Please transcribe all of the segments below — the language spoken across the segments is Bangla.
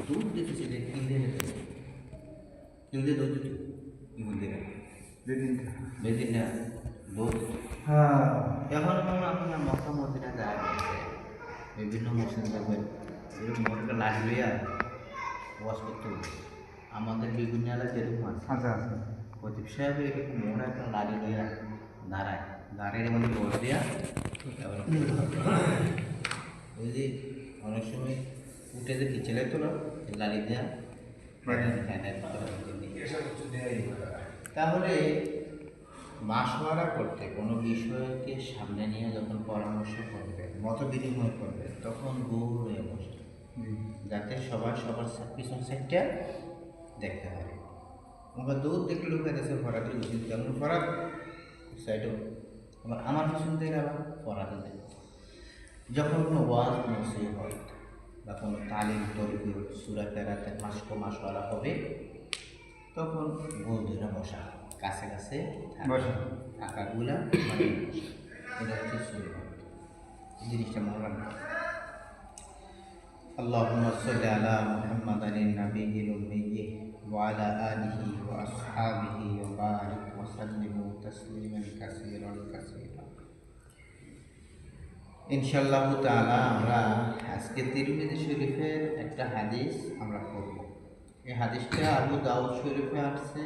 দুধ দিতেছে যে কিনতে দুধ দিত মন্দিরে বেদিন না দুধ। এখন আপনার মক্কা মদিনা যায় বিভিন্ন মুসলিম দেখবেন এরকম মোটরটা লাগবে আর ওয়াশ করতে হবে। আমাদের বিভিন্ন এলাকায় এরকম আছে প্রদীপ সাহেব এরকম মোড়া একটা লাড়ি দিয়ে দাঁড়ায় দাঁড়িয়ে মধ্যে ভোট দেওয়া ওই যে অনেক সময় উঠে যে খিচেলে তোলা লাড়ি দেওয়া তাহলে মাসওয়ারা করতে কোনো বিষয়কে সামনে নিয়ে যখন পরামর্শ করবে মত বিনিময় করবে তখন গৌর হয়ে বসে যাতে সবার পিছন সাইডটা দেখতে পারে। আমরা দৌড় দেখলে লোক দেশে ফরাতে উচিত যেমন ফরাত সাইডও আবার আমার পিছন থেকে আবার ফরাতে দেয়। যখন কোনো ওয়াজ নসিহত বা কোনো তালিম তরবির সূরা কেরাতের মাসওয়ারা হবে তখন গোল ধরে বসা কাছে কাছে থাকাগুলা মানে এটা হচ্ছে সুন্নাত। জিনিসটা মনে রাখবেন। আল্লাহুম্মা সাল্লি আলা মুহাম্মাদিন নাবিয়্যিল উম্মিয়্যি ওয়া আলা আলিহি ওয়া আসহাবিহি ওয়া বারিক ওয়া সাল্লিম তাসলিমান কাসীরান কাসীরা। ইনশাআল্লাহ তাআলা আমরা আজকে তিরমিজি শরীফের একটা হাদিস আমরা পড়ব। এই হাদিসটা আবু দাউদ শরীফে আছে,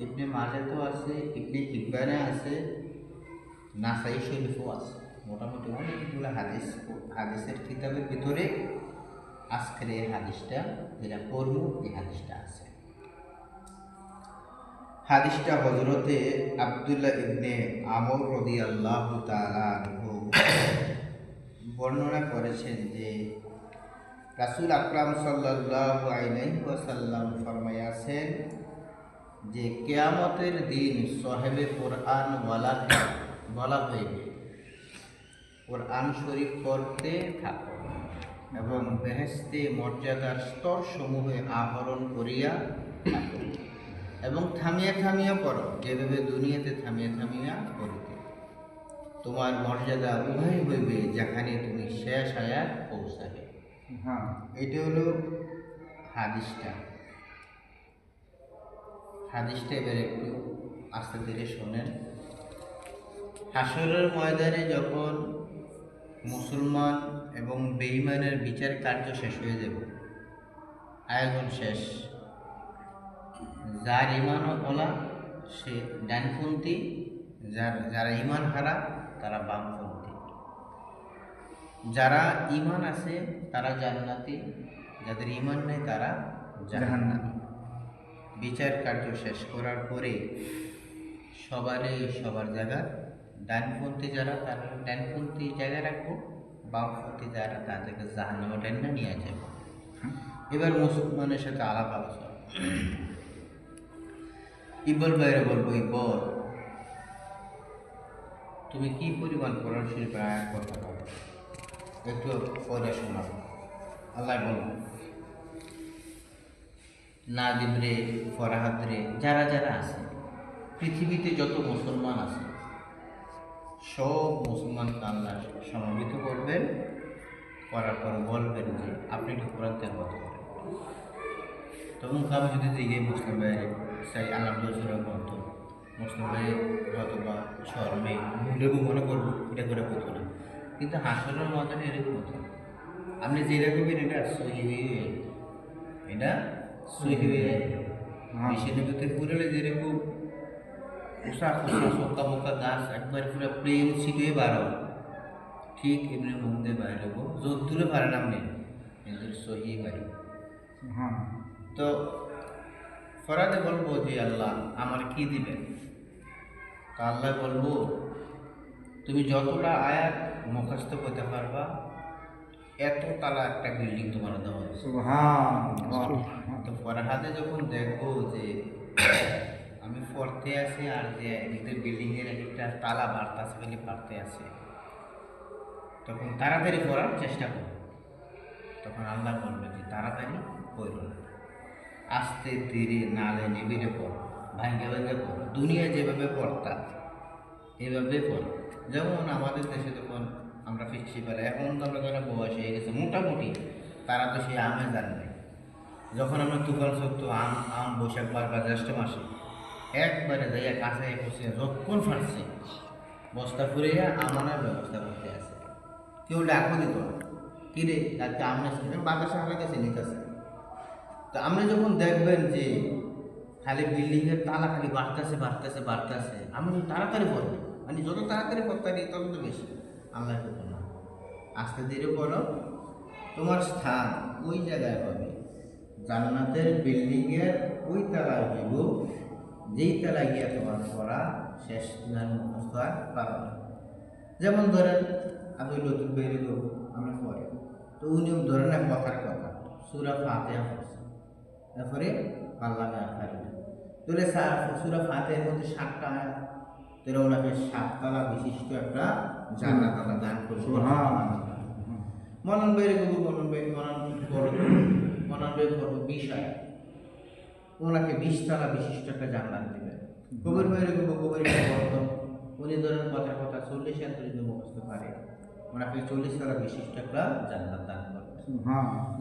ইবনে মাজাতেও আছে, ইবনে হিব্বানে আছে, নাসাই শরীফেও আছে। মোটামুটি অনেকগুলো হাদিসের কিতাবের ভিতরে আজকের এই হাদিসটা যেটা পড়ব এই হাদিসটা আছে। হাদিসটা হযরতে আব্দুল্লাহ ইবনে আমর রাদিয়াল্লাহু তাআলা আনহু বর্ণনা করেছেন যে রাসূল আকরাম সাল্লাল্লাহু আলাইহি ওয়াসাল্লাম ফরমায়াছেন যে কিয়ামতের দিন সাহেবে কোরআন ওয়ালাকে বলা হইবে কোরআন শরীফ পড়তে থাকো এবং বেহেশতে মর্যাদার স্তর সমূহে আহরণ করিয়া থাকো এবং থামিয়া থামিয়া পড়ো যেভাবে দুনিয়াতে থামিয়া থামিয়া পড়িতে। তোমার মর্যাদা উভয় হইবে যেখানে তুমি শেষ আয়াত পৌঁছাবে। এটা হলো হাদিসটা এবার একটু আস্তে ধীরে শোনেন। হাসরের ময়দানে যখন মুসলমান এবং বেঈমানের বিচার কার্য শেষ হয়ে যাবে, আয়োজন শেষ, যার ইমান ওলা সে ডানপন্থী, যারা ইমান হারা তারা বামপন্থী, যারা ইমান আছে তারা জান্নাতি, যাদের ইমান নেই তারা জাহান্নামী। বিচার কার্য শেষ করার পরে সবার জায়গা ডানপন্থী যারা তারা ডানপন্থী জায়গায় রাখবো, বামপন্থী যারা তাদেরকে জাহান্নামে টেনে নিয়ে যাবো। এবার মুসলমানের সাথে আলাপ আলোচনা। ইবল বাইরে বলবো, ইবল তুমি কি পরিমাণ কোরআন শরীফের আয়াত করতে পারো একটু পড়ে শোনাবো। আল্লাহ বলবো না দিবরে ফরাহাদরে যারা যারা আছে পৃথিবীতে যত মুসলমান আছে সব মুসলমানকে আল্লাহ সমবেত করবেন, করার পর বলবেন যে আপনি একটু কোরআন তেলাওয়াত করেন। তখন আমি যদি দিকে মুসলিম ভাইয়ের চাই আলহামদুলিল্লাহ গ্রন্থ মুসলিম ভাই অথবা শর্মে এরকম মনে করবো এটা করে বলতো না, কিন্তু হাসরের ময়দানে এরকম হতো আপনি যেরকমের এটা সহিতে পুরলে যেরকম পোশাক সক্কা মোকা গাছ একবার পুরো প্লেন ছিটিয়ে বাড়ো, ঠিক এমনি মুখ দিয়ে বাইরে হবো যত দূরে পারেন আপনি এদের সহি বাইরে। তো ফরাদে বলবো যে আল্লাহ আমার কি দিবেন? তো আল্লাহ বলবো তুমি যতটা আয়াত মুখস্থ করতে পারবা এত তালা একটা বিল্ডিং তোমার দেওয়া হয়েছে। তো ফরহাদে যখন দেখবো যে আমি পড়তে আছি আর যে এদের বিল্ডিংয়ের একটা তালা বাড়তেছে বলে বাড়তে আছে, তখন তাড়াতাড়ি পড়ার চেষ্টা করো। তখন আল্লাহ বলবে যে তাড়াতাড়ি পড়ো না, আস্তে ধীরে নালে নিবিড়ে পড়ো, ভাঙ্গে ভাঙ্গে পড়ো, দুনিয়া যেভাবে পড়তা এভাবে পড়ো। যেমন আমাদের দেশে যখন আমরা পিছিয়ে পারি, এখন তো আমরা যারা বয়স হয়ে গেছে মোটামুটি তারা তো সেই আমেজ আর নেই, যখন আমরা তুফান সত্য আম আম বৈশাখ বা জ্যৈষ্ঠ মাসে একবারে যাইয়া কাছে বসে যখন ফাটছে বস্তা ফুরিয়া আমানের ব্যবস্থা করতে আছে, কেউ ডাকও দিত না, কিরে আজকে আমরা বাতাসে হারাইতেছে নিতেছে। তো আপনি যখন দেখবেন যে খালি বিল্ডিংয়ের তালা খালি বাড়তেছে বাড়তেছে বাড়তেছে, আপনি তাড়াতাড়ি পড়বেন, মানে যত তাড়াতাড়ি পড়তে তত তো বেশি আল্লাহ করবো না। আস্তে ধীরে পড়ো, তোমার স্থান ওই জায়গায় হবে, জান্নাতের বিল্ডিংয়ের ওই তালায় হইব যেই তালায় গিয়া তোমার পড়া শেষ দিনের মুখস্থ আর পারো না। যেমন ধরেন আমি নতুন বেরিয়ে করবো আমরা পরে, তো উনিও ধরেন এক কথার কথা সূরা ফাতিহা পড়ছে, তারপরে আল্লাহ পারবে তাহলে সূরা ফাতিহার মধ্যে 7টা আয়াত, তাহলে ওনাকে 7তলা বিশিষ্ট একটা জান্নাত আল্লাহ দান করবে। মনন বের করবো, মনন করবো 20 আয়াত, ওনাকে 20তলা বিশিষ্ট একটা জান্নাত দেবে। কবির বের করবো, কবির করতো উনি ধরেন কথার কথা 40 আয়াত যদি মুখস্থ পারে, ওনাকে 40তলা বিশিষ্ট একটা জান্নাত দান করবে।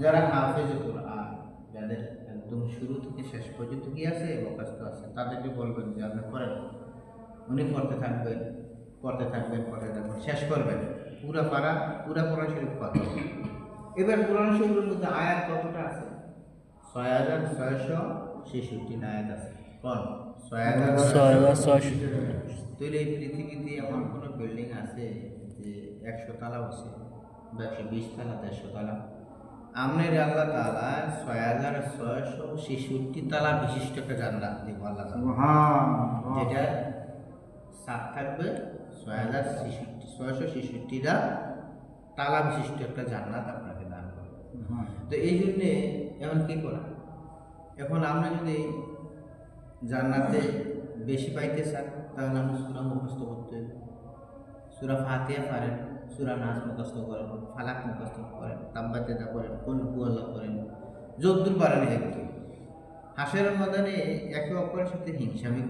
যারা হাফেজ কোরআন, যাদের একদম শুরু থেকে শেষ পর্যন্ত কি আছে মুখস্থ আছে, তাদেরকে বলবেন যে আপনি করেন, উনি পড়তে থাকবেন শেষ করবেন, পুরা পারা পুরা কোরআন শরীফ পড়া। এবার কোরআন শরীফের মধ্যে আয়াত কতটা আছে? 6666 আয়াত আছে। কোন 6666? তাহলে এই পৃথিবীতে এমন কোনো বিল্ডিং আছে যে 100 তলা আছে বা 120 তলা 150 তলা? আমনের আল্লাহ তাআলা 6666 তলা বিশিষ্ট একটা জান্নাত দিব আল্লাহ তাআলা, যেটা সাত থাকবে 6666টা তালা বিশিষ্ট একটা জান্নাত আপনাকে দান করবে। তো এই জন্যে এখন কি করা, এখন আমরা যদি জান্নাতে বেশি পাইতে চান তাহলে আমরা সূরা মুখস্থ করতে হবে। সূরা ফাতিহা পারেন, সূরা নাস মুখস্থ করেন, ফালাক মুখস্থ করেন, তাব্বাত ইয়াদা করেন, কুল হুয়াল্লাহ করেন, যদ্দূর পারেন একটু। হাসরের ময়দানে একে অপরের সাথে হিংসামি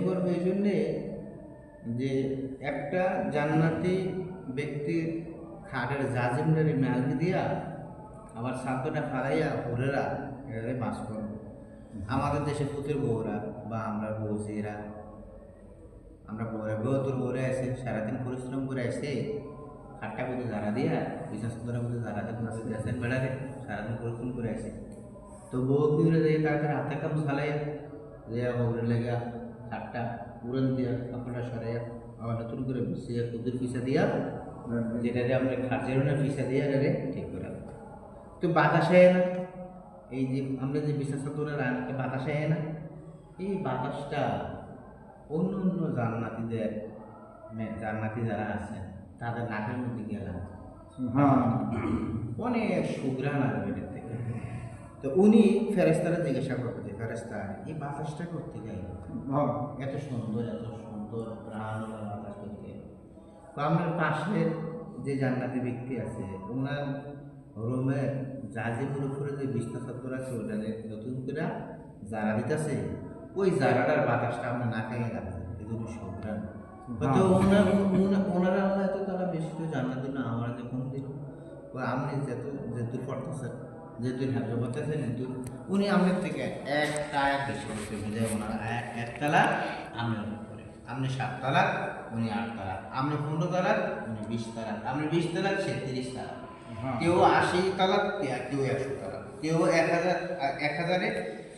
করবে এই জন্যে যে একটা জান্নাতি ব্যক্তির খাটের জাজিমটারে মেলকে দিয়া আবার সাতটা ফালাইয়া হুরেরা এটারে বাস করবে। আমাদের দেশে পুতের বউরা বা আমরা বউজিরা, আমরা বউরে আসে সারাদিন পরিশ্রম করে আসে, খাটটা বুঝে ঝাড়া দিয়া বিশেষ করে বুঝে ঝাড়া দিয়ে বেড়ারে সারাদিন পরিশ্রম করে আসে, তো বউ কি করে দিয়ে তাদের হাতে কাম চালাইয়া দেয়া বউরে লেগা খাটটা উড়ন দিয়া কাপড়টা সরাইয়া আবার নতুন করে বসিয়া কুদুর পিসা দিয়া যেটারে আমরা খাটের পিসা দিয়া রে ঠিক করে। তো বাতাস হয় না, এই যে আমরা যে বিশেষ করে রান্নাকে বাতাস হয় না, এই বাতাসটা অন্য অন্য জান্নাতি যারা আছেন তাদের নাকের মধ্যে গেলাম অনেক সুগ্রাণ আসবে এটার থেকে। তো উনি ফেরেস্তারা জিজ্ঞাসা করবে যে ফেরেস্তা এই বাতাসটা করতে যাই এত সুন্দর প্রাণ বাতাস করতে। তো আমার পাশের যে জান্নাতি ব্যক্তি আছে ওনার রুমের জাজিমের উপরে যে বিছনা চাদর আছে ওটাতে নতুন করে জারা দিতেছে, ওই জারাটার বাতাসটা আমরা না খাইয়ে যাচ্ছে, এজন্য সুগ্রাণ। তো ওনারা আল্লাহ তো তারা বেশি তো জান্নাতি না, আমরা যে কোন দিন আপনি যেহেতু পড়তেছেন, যেহেতু হ্যাঁ করতেছেন, কিন্তু উনি আমাদের থেকে একটা বেশি করতে বুঝে, ওনারা একতলা আমি করে, আপনি 7 তলা উনি 8 তলা, আপনি 15 তলা উনি 20 তলা, আপনি 20 তলা সে 30 তলা, কেউ 80 তলা কেউ 100 তলা, কেউ 1000-এ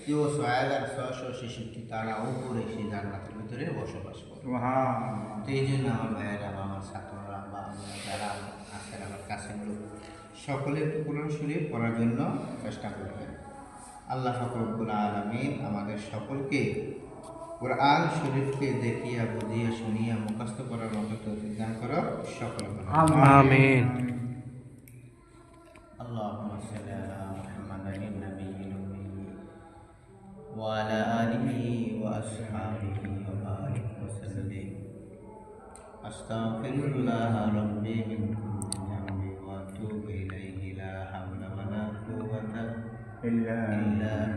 কেউ 6666 তারা উপরে সেই জান্নাতের ভিতরে বসবাস করে। তো এই জন্য আমার ভাইয়েরা বা আমার ছাত্ররা বা যারা আছেন আমার কাছের লোক সকলে কোরআন শরীফ পড়ার জন্য চেষ্টা করবেন। আল্লাহ রব্বুল আলামিন আমাদের সকলকে কোরআন শরীফকে দেখিয়া বুঝিয়া শুনিয়া মুখস্থ করার মতো তৌফিক দান করো সকল। আমিন। আল্লাহুম্মা সাল্লি আলা মুহাম্মাদিন নাবিয়্যিল উম্মি ওয়া আলা আলিহি ওয়া আসহাবিহি ওয়া বারিক ওয়া সাল্লিম। আস্তাগফিরুল্লাহ রাব্বি মিন কুল্লি যামবি ওয়া আতুবু ইলাইহি লা হাওলা ওয়া লা কুওয়াতা ইল্লা বিল্লাহ।